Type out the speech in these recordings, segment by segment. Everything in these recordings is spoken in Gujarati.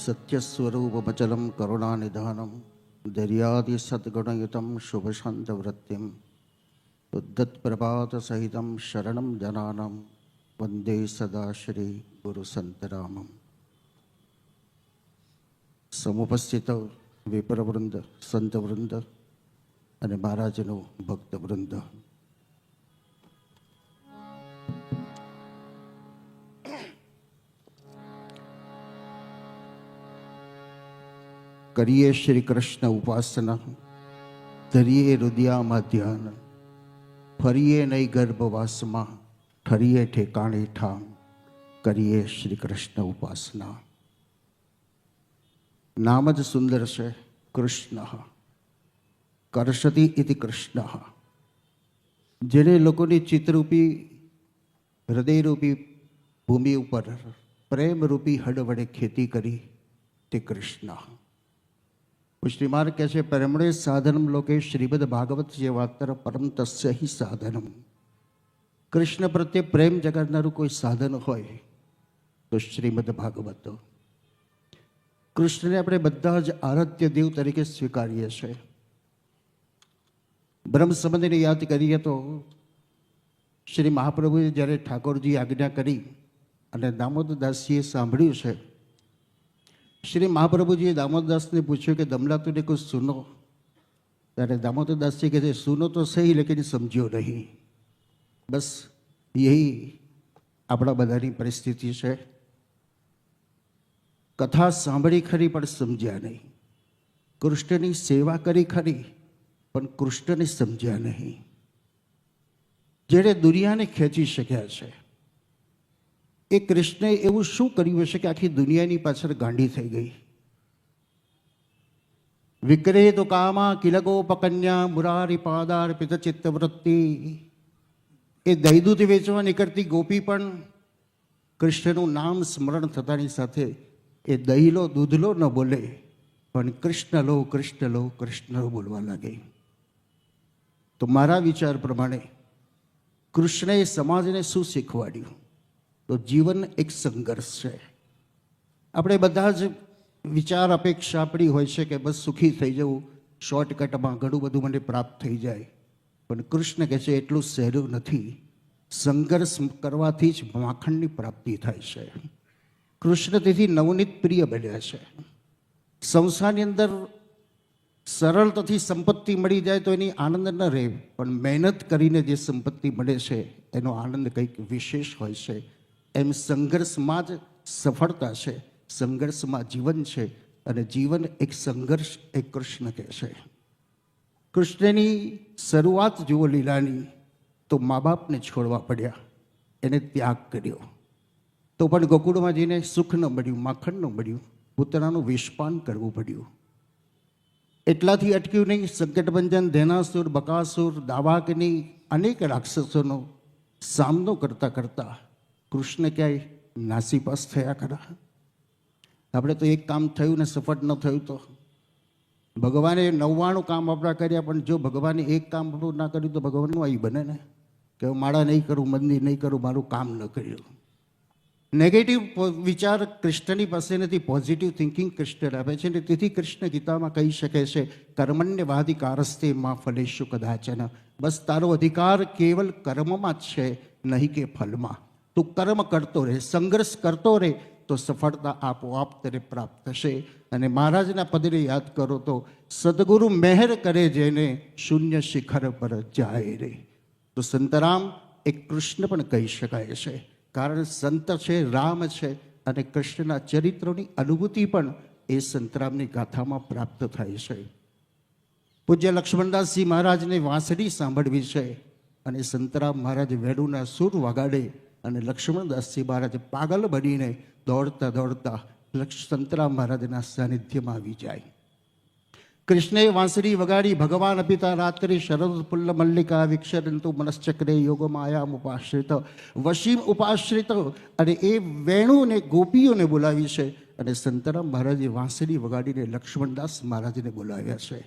सत्यस्वरूपमचलं करुणानिधानं धैर्यादिसद्गुणयुतं शुभशान्तवृत्तिं उद्धत्प्रभातसहितं शरणं जनानां वन्दे सदा श्री गुरुसन्तरामं। समुपस्थित विप्रवृंद, संतवृंद અને મહારાજનું ભક્તવૃંદ, કરીએ શ્રી કૃષ્ણ ઉપાસના, ધરીએ હૃદયામાં ધ્યાન, ફરીએ નહીં ગર્ભવાસમાં, ઠરીએ ઠેકાણે ઠામ, કરીએ શ્રી કૃષ્ણ ઉપાસના. નામ જ સુંદર છે, કૃષ્ણ. કરશતી ઇતિ કૃષ્ણ. જેને લોકોની ચિત્તરૂપી હૃદયરૂપી ભૂમિ ઉપર પ્રેમરૂપી હડ વડે ખેતી કરી તે કૃષ્ણ. શ્રીમાન કહે છે, પ્રેમણે સાધનમ લોકે શ્રીમદ ભાગવત જે વાતર પરમ તસ્ય હિ સાધનમ. કૃષ્ણ પ્રત્યે પ્રેમ જગાડનારું કોઈ સાધન હોય તો શ્રીમદ ભાગવત. કૃષ્ણને આપણે બધા જ આરાધ્ય દેવ તરીકે સ્વીકારીએ છીએ. બ્રહ્મ સંબંધને યાદ કરીએ તો શ્રી મહાપ્રભુએ જ્યારે ઠાકોરજી આજ્ઞા કરી અને દામોદરદાસજીએ સાંભળ્યું છે, શ્રી મહાપ્રભુજીએ દામોદરદાસને પૂછ્યું કે દમલા તુને કુછ સુનો. ત્યારે દામોદરદાસજી કહે છે, સુનો તો સહી લેકિન સમજ્યો નહીં. બસ યહી આપણા બધાની પરિસ્થિતિ છે. કથા સાંભળી ખરી પણ સમજ્યા નહીં. કૃષ્ણની સેવા કરી ખરી પણ કૃષ્ણને સમજ્યા નહીં. જેણે દુનિયાને ખેંચી શક્યા છે એ કૃષ્ણએ એવું શું કર્યું હશે કે આખી દુનિયાની પાછળ ગાંડી થઈ ગઈ. વિક્રે તો કામા કિલગોપકન્યા મુરારી પાદાર પિત ચિત્તવૃત્તિ. એ દહીં વેચવા નીકળતી ગોપી પણ કૃષ્ણનું નામ સ્મરણ થતાની સાથે એ દહીં લો દૂધ લો ન બોલે, પણ કૃષ્ણ લો કૃષ્ણ લો કૃષ્ણ લો બોલવા લાગે. તો મારા વિચાર પ્રમાણે કૃષ્ણએ સમાજને શું શીખવાડ્યું? તો જીવન એક સંઘર્ષ છે. આપણે બધા જ વિચાર અપેક્ષા આપણી હોય છે કે બસ સુખી થઈ જવું, શોર્ટકટમાં ઘણું બધું મને પ્રાપ્ત થઈ જાય. પણ કૃષ્ણ કહે છે એટલું સહેલું નથી. સંઘર્ષ કરવાથી જ માખણની પ્રાપ્તિ થાય છે. કૃષ્ણ તેથી નવનીત પ્રિય બન્યા છે. સંસારની અંદર સરળતાથી સંપત્તિ મળી જાય તો એની આનંદ ન રહે, પણ મહેનત કરીને જે સંપત્તિ મળે છે એનો આનંદ કંઈક વિશેષ હોય છે. એમ સંઘર્ષમાં જ સફળતા છે, સંઘર્ષમાં જીવન છે, અને જીવન એક સંઘર્ષ એ કૃષ્ણ કહે છે. કૃષ્ણની શરૂઆત જુઓ લીલાની, તો મા બાપને છોડવા પડ્યા, એને ત્યાગ કર્યો. તો પણ ગોકુળમાં જઈને સુખ ન મળ્યું, માખણ ન મળ્યું, પૂતનાનું વિષપાન કરવું પડ્યું. એટલાથી અટક્યું નહીં. સંકટભંજન, ધેનાસુર, બકાસુર, દાવાકની અનેક રાક્ષસોનો સામનો કરતા કરતા કૃષ્ણ ક્યાંય નાસીપાસ થયા ખરા? આપણે તો એક કામ થયું ને સફળ ન થયું તો ભગવાને 99 કામ આપણા કર્યા, પણ જો ભગવાને એક કામ આપણું ના કર્યું તો ભગવાનનું અહીં બને ને કે હું માળા નહીં કરું, મંદિર નહીં કરું, મારું કામ ન કર્યું. નેગેટિવ વિચાર કૃષ્ણની પાસે નથી, પોઝિટિવ થિંકિંગ કૃષ્ણ આપે છે. ને તેથી કૃષ્ણ ગીતામાં કહી શકે છે, કર્મણ્યવાધિકારસ્તે માં ફલેષુ કદાચન. બસ તારો અધિકાર કેવલ કર્મમાં જ છે, નહીં કે ફલમાં. તું કર્મ કરતો રહે, સંઘર્ષ કરતો રહે તો સફળતા આપોઆપ તને પ્રાપ્ત થશે. અને મહારાજના પદને યાદ કરો તો, સદગુરુ મહેર કરે જેને શૂન્ય શિખર પર જાય રે. તો સંતરામ એક કૃષ્ણ પણ કહી શકાય છે, કારણ સંત છે, રામ છે, અને કૃષ્ણના ચરિત્રોની અનુભૂતિ પણ એ સંતરામની ગાથામાં પ્રાપ્ત થાય છે. પૂજ્ય લક્ષ્મણદાસજી મહારાજને વાંસળી સાંભળવી છે, અને સંતરામ મહારાજ વેણુના સૂર વગાડે, અને લક્ષ્મણદાસજી મહારાજ પાગલ બનીને દોડતા દોડતા સંતરામ મહારાજના સાનિધ્યમાં આવી જાય. કૃષ્ણે વાંસળી વગાડી, ભગવાન પિતા રાત્રિ શરદ પુલ્લ મલ્લિકા વિક્ષરંતુ મનશ્ચક્રે યોગમાયામ ઉપાશ્રિત વશીમ ઉપાશ્રિત. અને એ વેણુને ગોપીઓને બોલાવી છે, અને સંતરામ મહારાજે વાંસળી વગાડીને લક્ષ્મણદાસ મહારાજને બોલાવ્યા છે.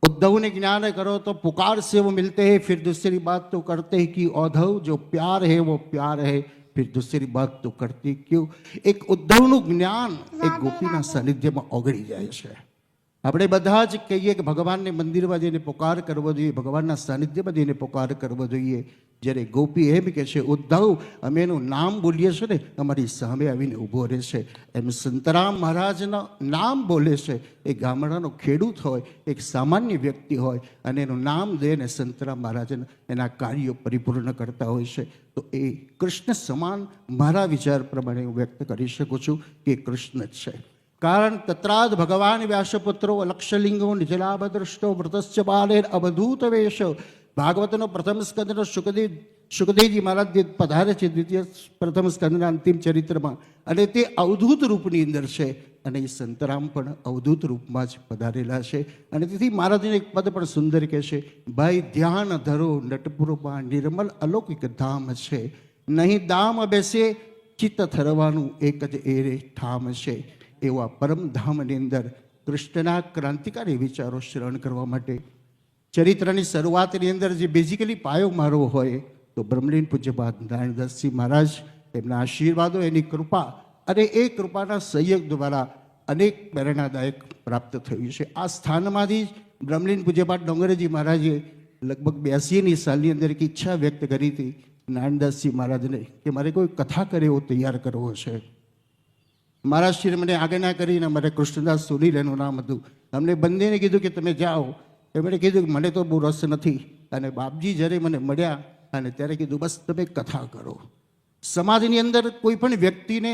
उद्धव ने ज्ञान करो तो पुकार से वो मिलते हैं, फिर दूसरी बात तो करते हैं कि औधव जो प्यार है वो प्यार है, फिर दूसरी बात तो करती क्यों? एक उद्धवનું જ્ઞાન એક ગોપીના સાનિધ્યમાં ઓગળી જાય છે. આપણે બધા જ કહીએ કે ભગવાનને મંદિરમાં જઈને પોકાર કરવો જોઈએ, ભગવાનના સાનિધ્યમાં જઈને પોકાર કરવો જોઈએ. જ્યારે ગોપી એમ કે છે ઉદ્ધવ અમે એનું નામ બોલીએ છીએ ને અમારી સામે આવીને ઊભો રહેશે. એમ સંતરામ મહારાજના નામ બોલે છે. એ ગામડાનો ખેડૂત હોય, એક સામાન્ય વ્યક્તિ હોય અને એનું નામ દઈને સંતરામ મહારાજને એના કાર્યો પરિપૂર્ણ કરતા હોય છે. તો એ કૃષ્ણ સમાન મારા વિચાર પ્રમાણે હું વ્યક્ત કરી શકું છું કે કૃષ્ણ જ છે. કારણ તત્રાદ ભગવાન વ્યાસપુત્રો અલક્ષલિંગો નિજલાભદ્રષ્ટો વ્રતસ્ય બાલેર અવધૂત વેશ. ભાગવતનો પ્રથમ સ્કંદનો સુખદેવજી મહારાજ પધારે છે દ્વિતીય પ્રથમ સ્કંદના અંતિમ ચરિત્રમાં, અને તે અવધૂત રૂપની અંદર છે. અને એ સંતરામ પણ અવધૂત રૂપમાં જ પધારેલા છે. અને તેથી મહારાજને એક પદ પણ સુંદર કહે છે, ભાઈ ધ્યાન ધરો નટપુરમાં નિર્મલ અલૌકિક ધામ છે. નહીં દામ બેસે ચિત્ત થરવાનું એક જ એરે ઠામ છે. એવા પરમધામની અંદર કૃષ્ણના ક્રાંતિકારી વિચારો શ્રવણ કરવા માટે ચરિત્રની શરૂઆતની અંદર જે બેઝિકલી પાયો મારો હોય તો બ્રહ્મલીન પૂજ્યપાદ નારાયણદાસજી મહારાજ, એમના આશીર્વાદો, એની કૃપા અને એ કૃપાના સંયોગ દ્વારા અનેક પ્રેરણાદાયક પ્રાપ્ત થયું છે. આ સ્થાનમાંથી જ બ્રહ્મલીન પૂજ્યપાદ ડોંગરેજી મહારાજે લગભગ 82ની સાલની અંદર એક ઈચ્છા વ્યક્ત કરી હતી નારાયણદાસજી મહારાજને કે મારે કોઈ કથા કરે એવો તૈયાર કરવો છે. મહારાજશ્રીએ મને આજ્ઞા કરીને મારે કૃષ્ણદાસ સુનીલ એનું નામ હતું. અમને બંનેને કીધું કે તમે જાઓ. એમણે કીધું કે મને તો બહુ રસ નથી. અને બાપજી જ્યારે મને મળ્યા અને ત્યારે કીધું બસ તમે કથા કરો. સમાજની અંદર કોઈ પણ વ્યક્તિને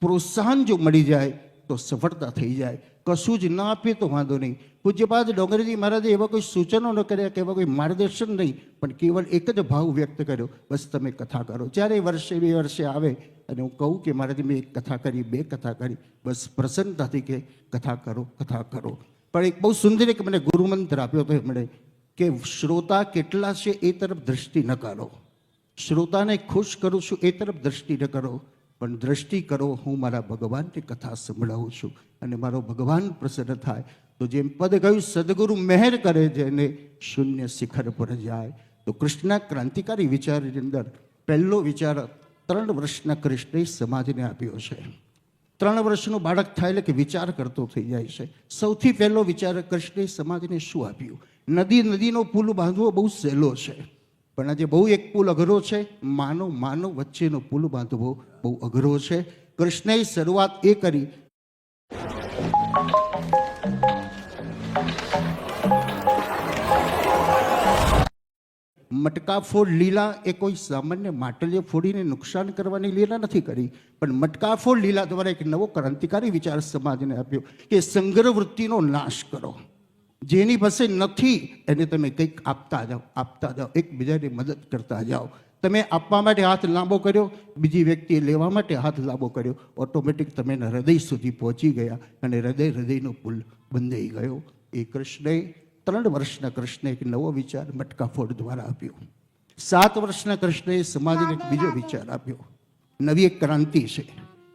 પ્રોત્સાહન જો મળી જાય તો સફળતા થઈ જાય. કશું જ ના આપે તો વાંધો નહીં. પૂજ્યપાદ ડોંગરેજી મહારાજે એવા કોઈ સૂચનો ન કર્યા કે એવા કોઈ માર્ગદર્શન નહીં, પણ કેવળ એક જ ભાવ વ્યક્ત કર્યો, બસ તમે કથા કરો. જ્યારે વર્ષે 2 વર્ષે આવે અને હું કહું કે મારાથી મેં 1 કથા કરી, 2 કથા કરી, બસ પ્રસન્નતાથી કે કથા કરો, કથા કરો. પણ એક બહુ સુંદર એક મને ગુરુમંત્ર આપ્યો હતો એમણે કે શ્રોતા કેટલા છે એ તરફ દ્રષ્ટિ ન કરો. શ્રોતાને ખુશ કરું છું એ તરફ દ્રષ્ટિ ન કરો, પણ દ્રષ્ટિ કરો હું મારા ભગવાનની કથા સંભળાવું છું અને મારો ભગવાન પ્રસન્ન થાય. તો જેમ પદ કહ્યું સદગુરુ મહેર કરે જેને શૂન્ય શિખર પર જાય. તો કૃષ્ણના ક્રાંતિકારી વિચારની અંદર પહેલો વિચાર 3 વર્ષના કૃષ્ણે સમાજને આપ્યો છે. 3 વર્ષનું બાળક થાય એટલે કે વિચાર કરતો થઈ જાય છે. સૌથી પહેલો વિચાર કૃષ્ણે સમાજને શું આપ્યું? નદીનો પુલ બાંધવો બહુ સહેલો છે, પણ આજે બહુ એક પુલ અઘરો છે. માનવ વચ્ચેનો પુલ બાંધવો બહુ અઘરો છે. કૃષ્ણએ શરૂઆત એ કરી મટકા ફોડ લીલા એ કોઈ સામાન્ય માટલીઓ ફોડીને નુકસાન કરવાની લીલા નથી કરી, પણ મટકા ફોડ લીલા દ્વારા એક નવો ક્રાંતિકારી વિચાર સમાજને આપ્યો કે સંગ્રહ વૃત્તિનો નાશ કરો. જેની પાસે નથી એને તમે કંઈક આપતા જાઓ, એકબીજાને મદદ કરતા જાઓ. તમે આપવા માટે હાથ લાંબો કર્યો, બીજી વ્યક્તિએ લેવા માટે હાથ લાંબો કર્યો, ઓટોમેટિક તમે એના હૃદય સુધી પહોંચી ગયા અને હૃદયનો પુલ બંધાઈ ગયો. એ કૃષ્ણએ 3 વર્ષના કૃષ્ણે એક નવો વિચાર મટકા ફોડ દ્વારા આપ્યો. 7 વર્ષના કૃષ્ણએ સમાજને એક બીજો વિચાર આપ્યો. નવી એક ક્રાંતિ છે.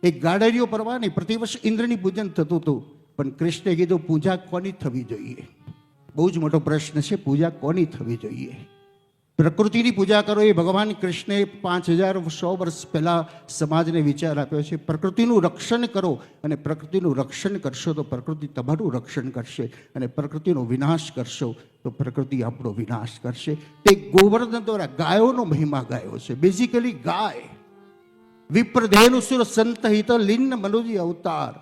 એક ગાડરીઓ પરવાની પ્રતિવર્ષ ઇન્દ્રની પૂજન થતું હતું, પણ કૃષ્ણે કીધું પૂજા કોની થવી જોઈએ? બહુ જ મોટો પ્રશ્ન છે, પૂજા કોની થવી જોઈએ? પ્રકૃતિની પૂજા કરો એ ભગવાન કૃષ્ણે 5100 વર્ષ પહેલાં સમાજને વિચાર આપ્યો છે. પ્રકૃતિનું રક્ષણ કરો અને પ્રકૃતિનું રક્ષણ કરશો તો પ્રકૃતિ તમારું રક્ષણ કરશે, અને પ્રકૃતિનો વિનાશ કરશો તો પ્રકૃતિ આપણો વિનાશ કરશે. તે ગોવર્ધન દ્વારા ગાયોનો મહિમા ગાયો છે. બેઝિકલી ગાય વિપ્રધેનુસુર સંતહિત લિન્ન મનુજી અવતાર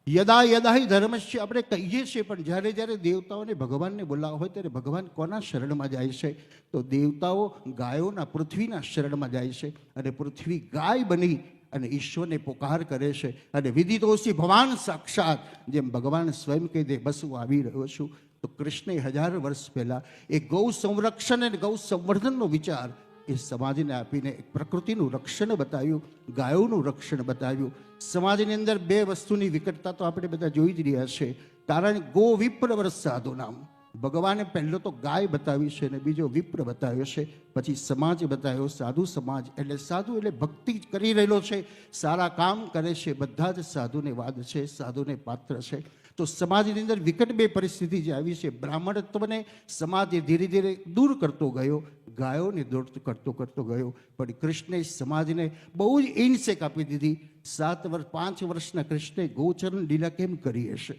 યદા યદા હિ ધર્મસ્ય આપણે કહીએ છીએ, પણ જ્યારે જ્યારે દેવતાઓને ભગવાનને બોલાવવા હોય ત્યારે ભગવાન કોના શરણમાં જાય છે? તો દેવતાઓ ગાયોના પૃથ્વીના શરણમાં જાય છે, અને પૃથ્વી ગાય બની અને ઈશ્વરને પોકાર કરે છે. અને વિદિતોસી ભગવાન સાક્ષાત, જેમ ભગવાન સ્વયં કહી દે બસ હું આવી રહ્યો છું. તો કૃષ્ણે 1000 વર્ષ પહેલાં એ ગૌ સંરક્ષણ અને ગૌ સંવર્ધનનો વિચાર એ સમાજને આપીને પ્રકૃતિનું રક્ષણ બતાવ્યું, ગાયોનું રક્ષણ બતાવ્યું. સમાજની અંદર 2 વસ્તુની વિકટતા તો આપણે બધા જોઈ જ રહ્યા છે. કારણ ગો વિપ્ર વર્ષ સાધુ નામ, ભગવાને પહેલો તો ગાય બતાવી છે અને બીજો વિપ્ર બતાવ્યો છે, પછી સમાજ બતાવ્યો, સાધુ સમાજ. એટલે સાધુ એટલે ભક્તિ કરી રહેલો છે, સારા કામ કરે છે, બધા જ સાધુને વાદ છે, સાધુને પાત્ર છે. તો સમાજની અંદર વિકટ બે પરિસ્થિતિ જે આવી છે, બ્રાહ્મણત્વને સમાજ ધીરે ધીરે દૂર કરતો ગયો, ગાયોને દૂર કરતો ગયો, પણ કૃષ્ણે સમાજને બહુ જ ઇનસેક આપી દીધી. 5 વર્ષના કૃષ્ણે ગોચરણ લીલા કેમ કરી હશે?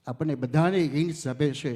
આપણને બધાને હિંસ આપે છે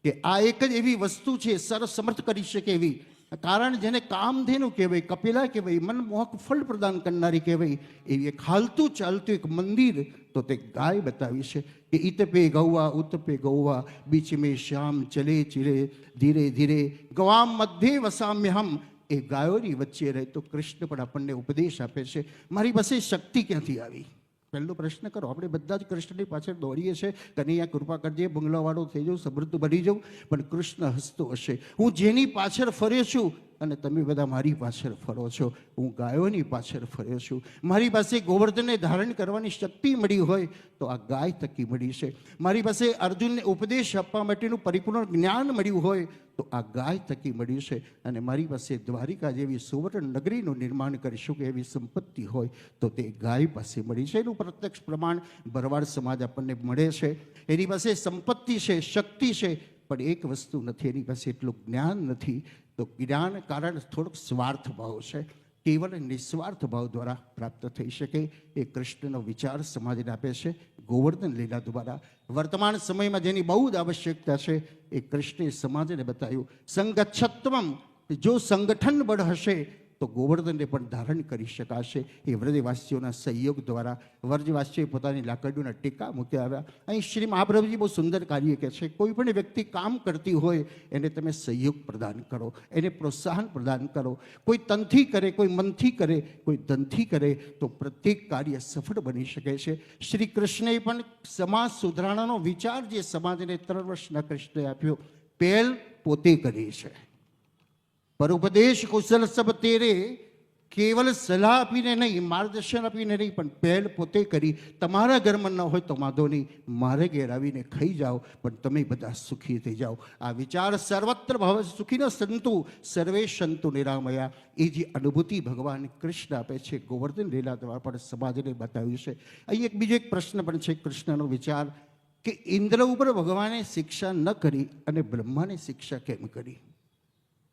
કે આ એક જ એવી વસ્તુ છે સર્વસમર્થ કરી શકે એવી. કારણ જેને કામધેનુ કહેવાય, કપિલા કહેવાય, મનમોહક ફળ પ્રદાન કરનારી કહેવાય, એવી એક હાલતું ચાલતું એક મંદિર તો તે ગાય બતાવી છે કે ઇતપે ગૌવા ઉતપે ગૌવા બીચ મેં શ્યામ ચલે ચિરે ધીરે ધીરે ગવામ મધ્યે વસામ્યહમ. એ ગાયોની વચ્ચે રહે તો કૃષ્ણ પણ આપણને ઉપદેશ આપે છે. મારી પાસે શક્તિ ક્યાંથી આવી? પહેલો પ્રશ્ન કરો. આપણે બધા જ કૃષ્ણની પાછળ દોડીએ છીએ, કનૈયા કૃપા કરજે, બંગલાવાળો થઈ જાઉં, સમૃદ્ધ બની જાઉં, પણ કૃષ્ણ હસતો હશે. હું જેની પાછળ ફર્યો છું અને તમે બધા મારી પાછળ ફરો છો, હું ગાયોની પાછળ ફર્યો છું. મારી પાસે ગોવર્ધનને ધારણ કરવાની શક્તિ મળી હોય તો આ ગાય થકી મળી છે. મારી પાસે અર્જુનને ઉપદેશ આપવા માટેનું પરિપૂર્ણ જ્ઞાન મળ્યું હોય તો આ ગાય થકી મળ્યું છે. અને મારી પાસે દ્વારિકા જેવી સુવર્ણ નગરીનું નિર્માણ કરી શકે એવી સંપત્તિ હોય તો તે ગાય પાસે મળી છે. એનું પ્રત્યક્ષ પ્રમાણ ભરવાડ સમાજ આપણને મળે છે. એની પાસે સંપત્તિ છે, શક્તિ છે, પણ એક વસ્તુ નથી, એની પાસે એટલું જ્ઞાન નથી. તો જ્ઞાન કારણ થોડોક સ્વાર્થ ભાવ છે, કેવળ નિસ્વાર્થ ભાવ દ્વારા પ્રાપ્ત થઈ શકે. એ કૃષ્ણનો વિચાર સમાજને આપે છે ગોવર્ધન લીલા દ્વારા. વર્તમાન સમયમાં જેની બહુ જ આવશ્યકતા છે એ કૃષ્ણે સમાજને બતાવ્યું. સંગચ્છત્વમ, જો સંગઠન બળ હશે તો ગોવર્ધનને પણ ધારણ કરી શકાશે. એ વ્રજવાસીઓના સહયોગ દ્વારા વ્રજવાસીઓએ પોતાની લાકડીઓના ટેકા મૂક્યા આવ્યા. અહીં શ્રી મહાપ્રભુજી બહુ સુંદર કાર્ય કહે છે, કોઈ પણ વ્યક્તિ કામ કરતી હોય એને તમે સહયોગ પ્રદાન કરો, એને પ્રોત્સાહન પ્રદાન કરો. કોઈ તનથી કરે, કોઈ મનથી કરે, કોઈ ધનથી કરે તો પ્રત્યેક કાર્ય સફળ બની શકે છે. શ્રી કૃષ્ણએ પણ સમાજ સુધારણાનો વિચાર જે સમાજને 3 વર્ષના કૃષ્ણે આપ્યો, પહેલ પોતે કરી છે. પર ઉપદેશ કુશલ સબ તેરે, કેવલ સલાહ આપીને નહીં, માર્ગદર્શન આપીને નહીં, પણ પહેલ પોતે કરી. તમારા ઘરમાં ન હોય તો વાંધો નહીં, મારે ઘેર આવીને ખાઈ જાઓ, પણ તમે બધા સુખી થઈ જાઓ. આ વિચાર સર્વત્ર ભાવ સુખી ન સંતુ સર્વે સંતુ નિરામયા. એ જે અનુભૂતિ ભગવાન કૃષ્ણ આપે છે ગોવર્ધન લીલા દ્વારા પણ સમાજને બતાવ્યું છે. અહીં બીજો એક પ્રશ્ન પણ છે કૃષ્ણનો વિચાર કે ઇન્દ્ર ઉપર ભગવાને શિક્ષા ન કરી અને બ્રહ્માને શિક્ષા કેમ કરી?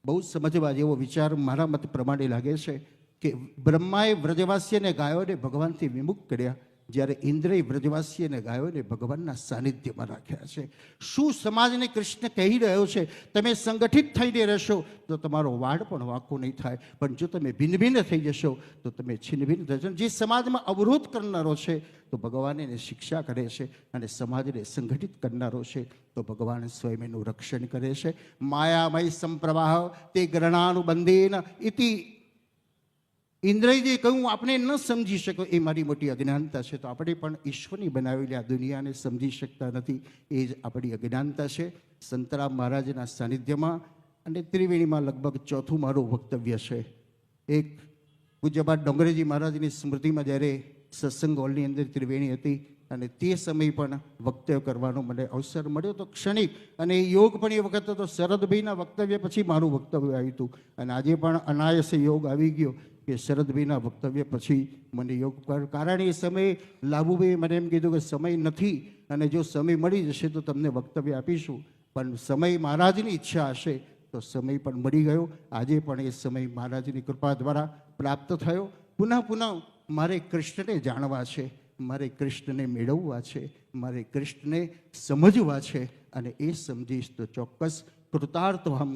બહુ સમજવા જેવો વિચાર મારા મત પ્રમાણે લાગે છે કે બ્રહ્માએ વ્રજવાસી અને ગાયોને ભગવાનથી વિમુખ કર્યા, જ્યારે ઇન્દ્રએ વ્રજવાસી અને ગાયોને ભગવાનના સાનિધ્યમાં રાખ્યા છે. શું સમાજને કૃષ્ણ કહી રહ્યો છે? તમે સંગઠિત થઈને રહેશો તો તમારો વાડ પણ વાંકો નહીં થાય, પણ જો તમે ભિન્ન ભિન્ન થઈ જશો તો તમે છિન્ન ભિન્ન થશો. જે સમાજમાં અવરોધ કરનારો છે તો ભગવાન એને શિક્ષા કરે છે, અને સમાજને સંગઠિત કરનારો છે તો ભગવાન સ્વયં એનું રક્ષણ કરે છે. માયામય સંપ્રવાહ તે ગ્રહણાનુબંધેન ઇતિ. ઇન્દ્રએ જે કહ્યું આપણે ન સમજી શકો એ મારી મોટી અજ્ઞાનતા છે. તો આપણે પણ ઈશ્વરની બનાવેલી આ દુનિયાને સમજી શકતા નથી, એ જ આપણી અજ્ઞાનતા છે. સંતરામ મહારાજના સાનિધ્યમાં અને ત્રિવેણીમાં લગભગ 4થું મારું વક્તવ્ય છે. એક પૂજ્યપાદ ડોંગરેજી મહારાજની સ્મૃતિમાં જ્યારે સત્સંગ હોલની અંદર ત્રિવેણી હતી અને તે સમય પણ વક્તવ્ય કરવાનો મને અવસર મળ્યો તો ક્ષણિક, અને યોગ પણ એ વખત હતો. શરદભાઈના વક્તવ્ય પછી મારું વક્તવ્ય આવ્યું હતું, અને આજે પણ અનાયસે યોગ આવી ગયો કે શરદભાઈના વક્તવ્ય પછી મને યોગ કર. કારણ એ સમયે લાભુભાઈએ મને એમ કીધું કે સમય નથી, અને જો સમય મળી જશે તો તમને વક્તવ્ય આપીશું, પણ સમય મહારાજની ઈચ્છા હશે તો સમય પણ મળી ગયો. આજે પણ એ સમય મહારાજની કૃપા દ્વારા પ્રાપ્ત થયો. પુનઃ મારે કૃષ્ણને જાણવા છે, મારે કૃષ્ણને મેળવવા છે, મારે કૃષ્ણને સમજવા છે, અને એ સમજીશ તો ચોક્કસ કૃતાર્થમ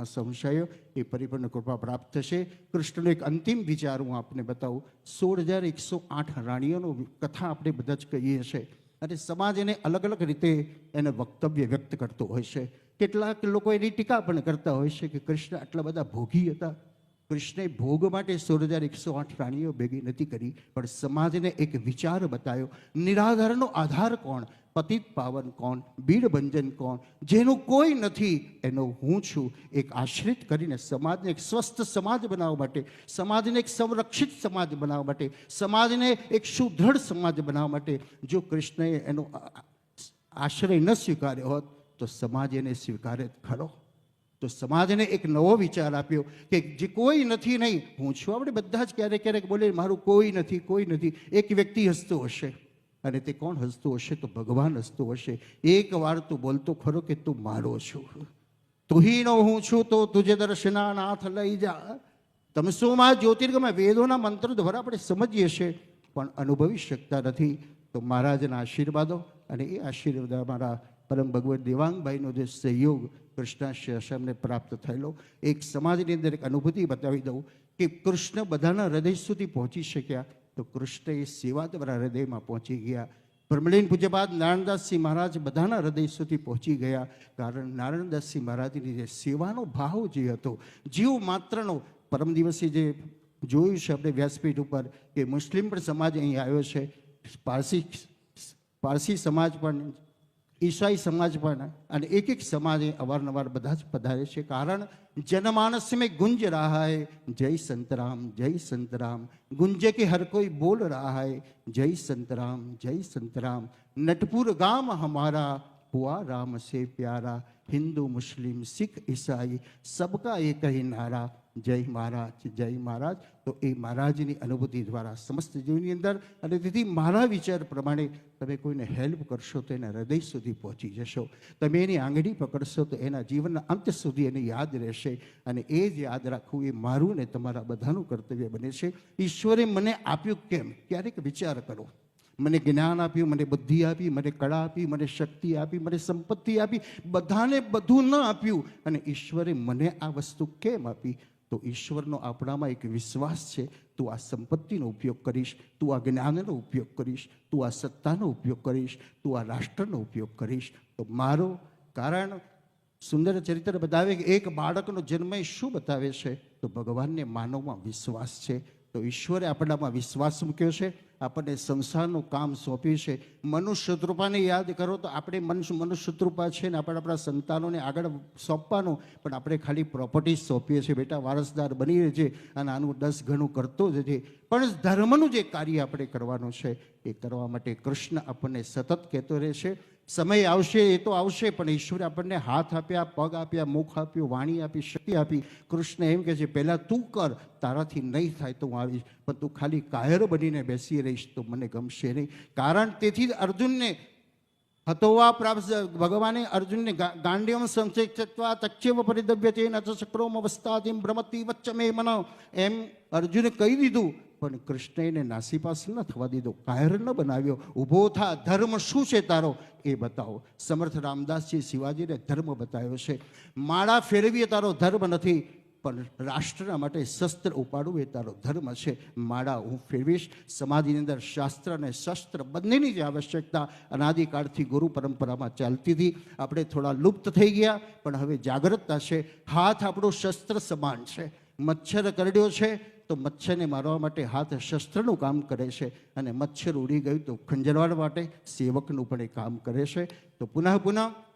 સંશય એ પરિપૂર્ણ કૃપા પ્રાપ્ત થશે. કૃષ્ણનો એક અંતિમ વિચાર હું આપને બતાવું. 16,108 રાણીઓનો કથા આપણે બધા જ કહીએ છીએ, અને સમાજ એને અલગ અલગ રીતે એને વક્તવ્ય વ્યક્ત કરતો હોય છે. કેટલાક લોકો એની ટીકા પણ કરતા હોય છે કે કૃષ્ણ આટલા બધા ભોગી હતા. કૃષ્ણે ભોગ માટે 16,108 રાણીઓ ભેગી નથી કરી, પણ સમાજને એક વિચાર બતાવ્યો. નિરાધારનો આધાર કોણ? પતિત પાવન કોણ? બીડભંજન કોણ? જેનું કોઈ નથી એનો હું છું. એક આશ્રિત કરીને સમાજને એક સ્વસ્થ સમાજ બનાવવા માટે, સમાજને એક સંરક્ષિત સમાજ બનાવવા માટે, સમાજને એક સુદૃઢ સમાજ બનાવવા માટે જો કૃષ્ણએ એનો આશ્રય ન સ્વીકાર્યો હોત તો સમાજ એને સ્વીકારે ખરો? તો સમાજને એક નવો વિચાર આપ્યો કે જે કોઈ નથી નહીં, હું છું. આપણે બધા જ ક્યારેક ક્યારેક બોલે મારું કોઈ નથી, કોઈ નથી. એક વ્યક્તિ હસતો હશે, અને તે કોણ હસતું હશે? તો ભગવાન હસતું હશે. એક વાર તું બોલતો ખરો કે તું મારો છું, તુહીનો હું છું, તો તુજે દર્શના નાથ લઈ જા. તમસોમાં જ્યોતિર્ગમાં વેદોના મંત્ર દ્વારા આપણે સમજીએ છીએ પણ અનુભવી શકતા નથી. તો મહારાજના આશીર્વાદો અને એ આશીર્વાદ અમારા પરમ ભગવત દેવાંગભાઈનો જે સહયોગ કૃષ્ણાશ્રમને પ્રાપ્ત થયેલો, એક સમાજની અંદર એક અનુભૂતિ બતાવી દઉં કે કૃષ્ણ બધાના હૃદય સુધી પહોંચી શક્યા તો કૃષ્ણ એ સેવા દ્વારા હૃદયમાં પહોંચી ગયા. બ્રહ્મલીન પૂજ્યપાદ નારાયણદાસજી મહારાજ બધાના હૃદય સુધી પહોંચી ગયા, કારણ નારાયણદાસજી મહારાજની જે સેવાનો ભાવ જે હતો, જીવ માત્રનો. પરમ દિવસે જે જોયું છે આપણે વ્યાસપીઠ ઉપર કે મુસ્લિમ પણ સમાજ અહીં આવ્યો છે, પારસી સમાજ પણ, ઈસાઈ સમાજ પણ, અને એક સમાજ અવારનવાર બધા જ પધારે છે. કારણ जनमानस में गुंज रहा है जय संतराम जय संतराम, गुंजे के हर कोई बोल रहा है जय संतराम जय संतराम. नटपुर गांव हमारा हुआ राम से प्यारा, हिंदू मुस्लिम सिख ईसाई सबका एक ही नारा जय महाराज जय महाराज. તો એ મહારાજની અનુભૂતિ દ્વારા સમસ્ત જીવની અંદર, અને તેથી મારા વિચાર પ્રમાણે તમે કોઈને હેલ્પ કરશો તો એના હૃદય સુધી પહોંચી જશો. તમે એની આંગળી પકડશો તો એના જીવનના અંત સુધી એને યાદ રહેશે, અને એ જ યાદ રાખવું એ મારું ને તમારા બધાનું કર્તવ્ય બને છે. ઈશ્વરે મને આપ્યું કેમ? ક્યારેક વિચાર કરો. મને જ્ઞાન આપ્યું, મને બુદ્ધિ આપી, મને કળા આપી, મને શક્તિ આપી, મને સંપત્તિ આપી, બધાને બધું ન આપ્યું, અને ઈશ્વરે મને આ વસ્તુ કેમ આપી? તો ઈશ્વરનો આપણામાં એક વિશ્વાસ છે. તું આ સંપત્તિનો ઉપયોગ કરીશ, તું આ જ્ઞાનનો ઉપયોગ કરીશ, તું આ સત્તાનો ઉપયોગ કરીશ, તું આ રાષ્ટ્રનો ઉપયોગ કરીશ તો મારો. કારણ સુંદર ચરિત્ર બતાવે કે એક બાળકનો જન્મ શું બતાવે છે? તો ભગવાનને માનવમાં વિશ્વાસ છે. તો ઈશ્વરે આપણામાં વિશ્વાસ મૂક્યો છે, આપણને સંસારનું કામ સોંપ્યું છે. મનુષ્યતૃપાને યાદ કરો તો આપણે મનુષ્યતૃપા છે ને આપણે આપણા સંતાનોને આગળ સોંપવાનું, પણ આપણે ખાલી પ્રોપર્ટી સોંપીએ છીએ. બેટા વારસદાર બની રહે છે અને આનું 10 ગણું કરતો જ છે. પણ ધર્મનું જે કાર્ય આપણે કરવાનું છે એ કરવા માટે કૃષ્ણ આપણને સતત કહેતો રહે છે. સમય આવશે, એ તો આવશે, પણ ઈશ્વરે આપણને હાથ આપ્યા, પગ આપ્યા, મુખ આપ્યું, વાણી આપી, શક્તિ આપી. કૃષ્ણ એમ કહે છે પહેલાં તું કર, તારાથી નહીં થાય તો હું આવીશ, પણ તું ખાલી કાયર બનીને બેસી રહીશ તો મને ગમશે નહીં. કારણ તેથી જ અર્જુનને હતોવા પ્રાપ્ત, ભગવાને અર્જુનને ગાંડીયમ સંચેત્વા તચ્છેવ પરિદવ્યતે ન ચક્રોમ અવસ્થાતિમ ભ્રમતિ વચ્ચમે મન, એમ અર્જુને કહી દીધું, પણ કૃષ્ણએ એને નાસીપાસ ન થવા દીધો, કાયર ન બનાવ્યો. ઊભો થા, ધર્મ શું છે તારો એ બતાવો. સમર્થ રામદાસજી શિવાજીને ધર્મ બતાવ્યો છે. માળા ફેરવીએ તારો ધર્મ નથી, પણ રાષ્ટ્રના માટે શસ્ત્ર ઉપાડવું એ તારો ધર્મ છે. માળા હું ફેરવીશ. સમાજની અંદર શાસ્ત્ર અને શસ્ત્ર બંનેની જે આવશ્યકતા અનાદિકાળથી ગુરુ પરંપરામાં ચાલતી હતી, આપણે થોડા લુપ્ત થઈ ગયા, પણ હવે જાગૃતતા છે. હાથ આપણું શસ્ત્ર સમાન છે. મચ્છર કરડ્યો છે તો મચ્છરને મારવા માટે હાથ શસ્ત્રનું કામ કરે છે, અને મચ્છર ઉડી ગયું તો ખંજરવાડ માટે સેવકનું પણ એ કામ કરે છે. તો પુનઃ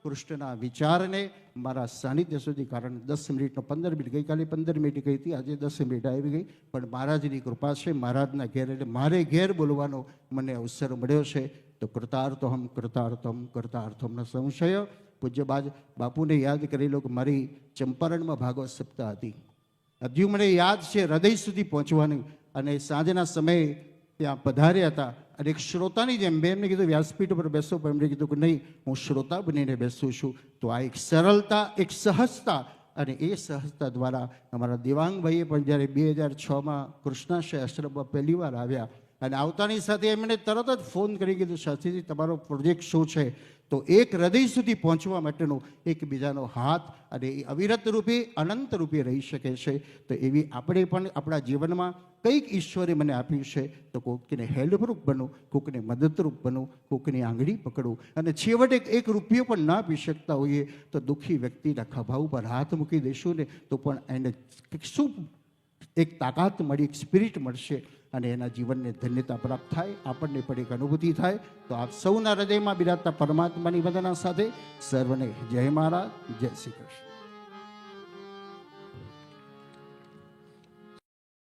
કૃષ્ણના વિચારને મારા સાનિધ્ય સુધી, કારણ 10 મિનિટનો 15 મિનિટ, ગઈકાલે 15 મિનિટ ગઈ હતી, આજે 10 મિનિટ આવી ગઈ, પણ મહારાજની કૃપા છે. મહારાજના ઘેર એટલે મારે ઘેર બોલવાનો મને અવસર મળ્યો છે. તો કૃતાર્થોહમ કૃતાર્થમ કૃતાર્થમનો સંશય. પૂજ્ય બાપુને યાદ કરી લો કે મારી ચંપારણમાં ભાગવત સપ્તાહ હતી. હજુ મને યાદ છે હૃદય સુધી પહોંચવાની. અને સાંજના સમયે ત્યાં પધાર્યા હતા, અને એક શ્રોતાની જેમ મેં એમને કીધું વ્યાસપીઠ ઉપર બેસો, પણ એમણે કીધું કે નહીં, હું શ્રોતા બનીને બેસું છું. તો આ એક સરળતા, એક સહજતા, અને એ સહજતા દ્વારા અમારા દેવાંગભાઈએ પણ જ્યારે 2006માં કૃષ્ણાશ્રય આશ્રમમાં પહેલી વાર આવ્યા, અને આવતાની સાથે એમણે તરત જ ફોન કરી કીધું શાસ્ત્રીજી તમારો પ્રોજેક્ટ શું છે? તો એક હૃદય સુધી પહોંચવા માટેનો એકબીજાનો હાથ, અને એ અવિરત રૂપે અનંત રૂપે રહી શકે છે. તો એવી આપણે પણ આપણા જીવનમાં કંઈક ઈશ્વરે મને આપ્યું છે, તો કોઈકને હેલ્પરૂપ બનું, કોઈકને મદદરૂપ બનું, કોઈકની આંગળી પકડું. અને છેવટે 1 રૂપિયો પણ ના આપી શકતા હોઈએ તો દુઃખી વ્યક્તિના ખભા ઉપર હાથ મૂકી દઈશું ને તો પણ એને શું એક તાકાત મળી, એક સ્પિરિટ મળશે, અને એના જીવનને ધન્યતા પ્રાપ્ત થાય, આપણને પણ એક અનુભૂતિ થાય. તો આપ સૌના હૃદયમાં બિરાજતા પરમાત્માની વંદના સાથે સર્વને જય મહારાજ, જય શ્રી કૃષ્ણ.